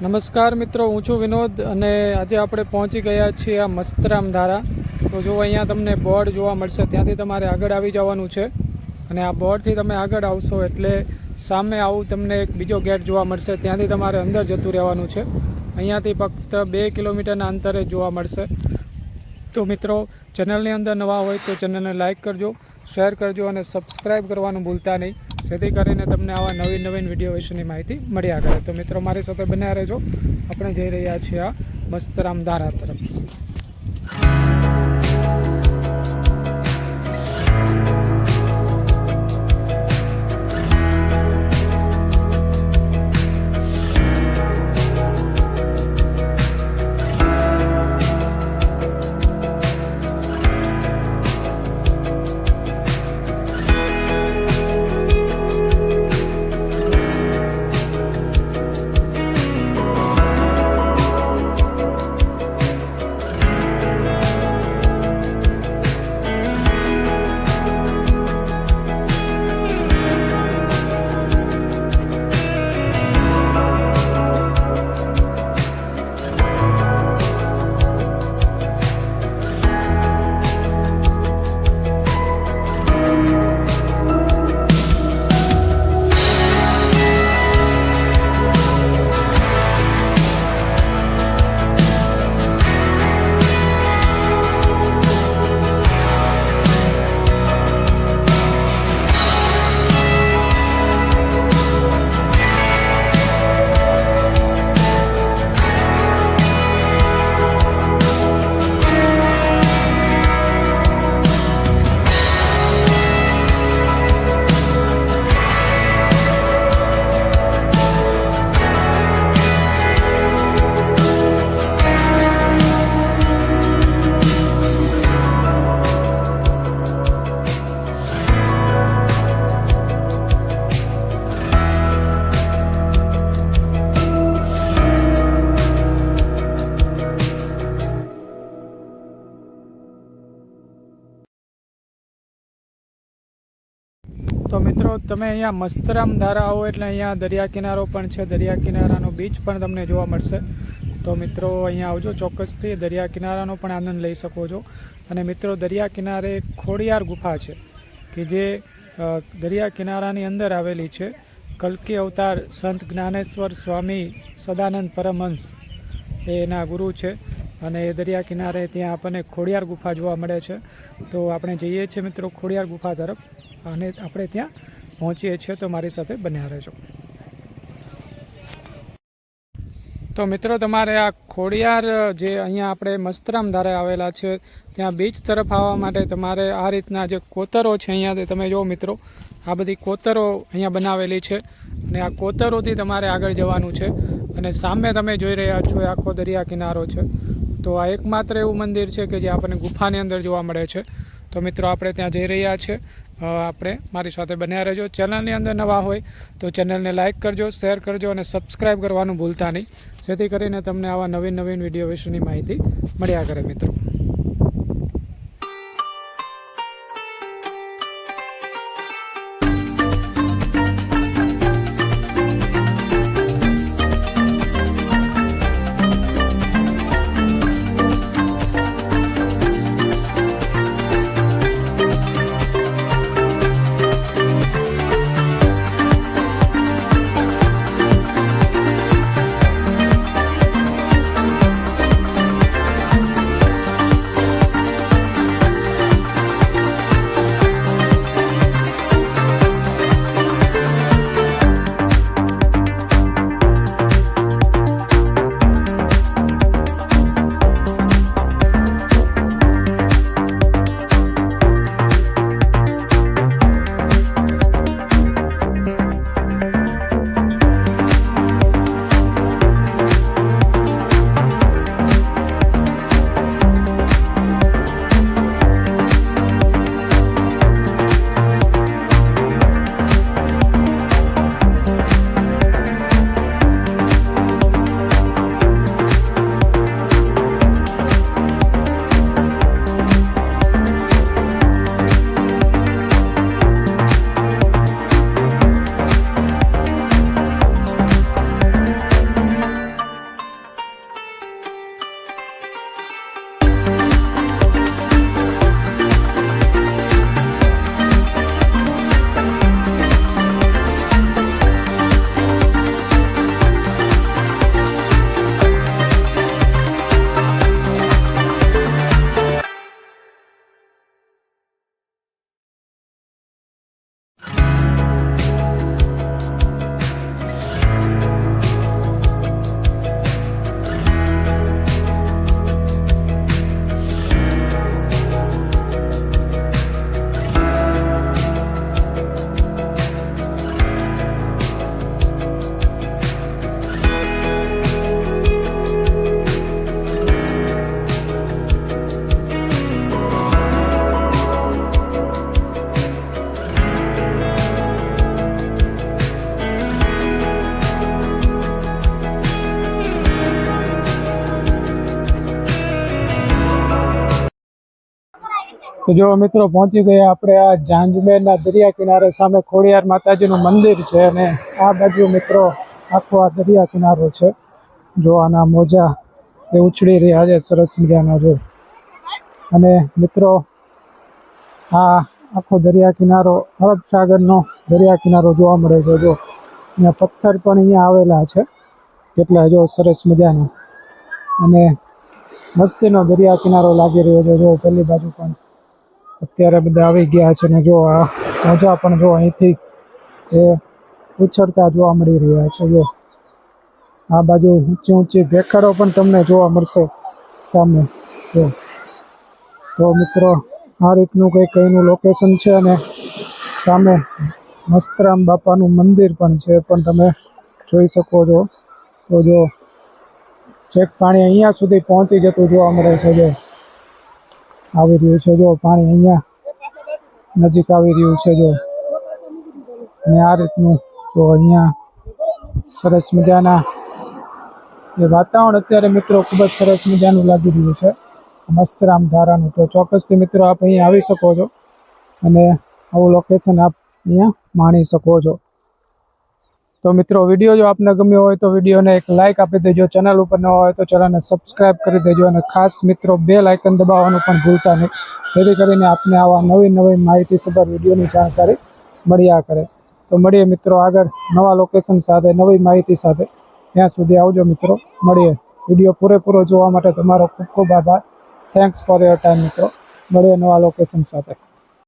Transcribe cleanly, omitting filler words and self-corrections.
નમસ્કાર મિત્રો, હું છું વિનોદ અને આજે આપણે પહોંચી ગયા છીએ આ મસ્તરામ ધારા. તો જો અહીંયા તમને બોર્ડ જોવા મળશે, ત્યાંથી તમારે આગળ આવી જવાનું છે અને આ બોર્ડથી તમે આગળ આવશો એટલે સામે આવું તમને એક બીજો ગેટ જોવા મળશે, ત્યાંથી તમારે અંદર જતું રહેવાનું છે. અહીંયાથી ફક્ત 2 કિલોમીટરના અંતરે જોવા મળશે. તો મિત્રો, ચેનલની અંદર નવા હોય તો ચેનલને લાઇક કરજો, શેર કરજો અને સબસ્ક્રાઈબ કરવાનું ભૂલતા નહીં, જેથી કરીને તમને આવા નવીન વિડીયો વિશેની માહિતી મળ્યા કરે. તો મિત્રો, મારી સાથે બન્યા રહેજો. આપણે જઈ રહ્યા છીએ આ મસ્તરામ ધારા તરફ. તો મિત્રો, તમે અહીંયા મસ્તરામ ધારા આવો એટલે અહીંયા દરિયા કિનારો પણ છે, દરિયા કિનારાનો બીચ પણ તમને જોવા મળશે. તો મિત્રો, અહીંયા આવજો, ચોક્કસથી દરિયા કિનારાનો પણ આનંદ લઈ શકો છો. અને મિત્રો, દરિયા કિનારે ખોડિયાર ગુફા છે કે જે દરિયા કિનારાની અંદર આવેલી છે. કલ્કી અવતાર સંત જ્ઞાનેશ્વર સ્વામી સદાનંદ પરમહંસ એના ગુરુ છે અને એ દરિયા કિનારે ત્યાં આપણને ખોડિયાર ગુફા જોવા મળે છે. તો આપણે જઈએ છીએ મિત્રો ખોડિયાર ગુફા તરફ અને આપણે ત્યાં પહોંચીએ છીએ. તો મારી સાથે બન્યા રહેજો. તો મિત્રો, તમારે આ ખોડિયાર જે અહીંયા આપણે મસ્તરામ ધારે આવેલા છે ત્યાં બીચ તરફ આવવા માટે તમારે આ રીતના જે કોતરો છે અહીંયા તમે જો મિત્રો, આ બધી કોતરો અહીંયા બનાવેલી છે અને આ કોતરોથી તમારે આગળ જવાનું છે. અને સામે તમે જોઈ રહ્યા છો એ આખો દરિયા કિનારો છે. તો આ એકમાત્ર એવું મંદિર છે કે જે આપણને ગુફાની અંદર જોવા મળે છે. તો મિત્રો, આપણે ત્યાં જઈ રહ્યા છીએ. આપણે મારી સાથે બન્યા રહેજો. ચેનલની અંદર નવા હોય તો ચેનલને લાઇક કરજો, શેર કરજો અને સબસ્ક્રાઈબ કરવાનું ભૂલતા નહીં, જેથી કરીને તમને આવા નવીન વિડીયો વિશેની માહિતી મળ્યા કરે મિત્રો. તો જો મિત્રો પહોંચી ગયા આપણે આ જાંજમેરના દરિયા કિનારે. સામે ખોડિયાર માતાજીનું મંદિર છે અને આ બાજુ મિત્રો આખો આ દરિયા કિનારો છે. જો આના મોજા એ ઉછળી રહ્યા છે સરસ મજાના. જો અને મિત્રો આ આખો દરિયા કિનારો અરબ સાગરનો દરિયા કિનારો જોવા મળે છે. જો અહીંયા પથ્થર પણ અહીંયા આવેલા છે કેટલા, જો સરસ મજાના. અને મસ્તીનો દરિયા કિનારો લાગી રહ્યો છે. જો પેલી બાજુ પણ અત્યારે બધા આવી ગયા છે ને જો આ મોજા પણ જો અહીંથી એ ઉછળતા જોવા મળી રહ્યા છે. જો આ બાજુ ઊંચી ઊંચી ભેખડો પણ તમને જોવા મળશે સામે. જો તો મિત્રો આ રીતનું કંઈક અહીંનું લોકેશન છે અને સામે મસ્તરામ બાપાનું મંદિર પણ છે, પણ તમે જોઈ શકો છો. તો જો છેક પાણી અહીંયા સુધી પહોંચી જતું જોવા મળે છે. જો આવી રહ્યું છે, જો પાણી અહીંયા નજીક આવી રહ્યું છે. જો અને આ રીતનું જો અહીંયા સરસ મજાના એ વાતાવરણ અત્યારે મિત્રો ખૂબ જ સરસ મજાનું લાગી રહ્યું છે મસ્તરામ ધારાનું. તો ચોક્કસથી મિત્રો આપ અહીંયા આવી શકો છો અને આવું લોકેશન આપ અહીંયા માણી શકો છો. તો મિત્રો વિડીયો જો આપને ગમ્યો હોય તો વિડીયોને એક લાઇક આપી દેજો. ચેનલ ઉપર ન હોય તો ચેનલને સબસ્ક્રાઈબ કરી દેજો અને ખાસ મિત્રો બેલ આઇકન દબાવવાનું પણ ભૂલતા નહીં, જેથી કરીને આપને આવા નવી માહિતીસભર વિડીયોની જાણકારી મળ્યા કરે. તો મળીએ મિત્રો આગળ નવા લોકેશન સાથે, નવી માહિતી સાથે. ત્યાં સુધી આવજો મિત્રો, મળીએ. વિડીયો પૂરેપૂરો જોવા માટે તમારો ખૂબ ખૂબ આભાર. થેન્ક્સ ફોર યોર ટાઈમ મિત્રો. મળીએ નવા લોકેશન સાથે.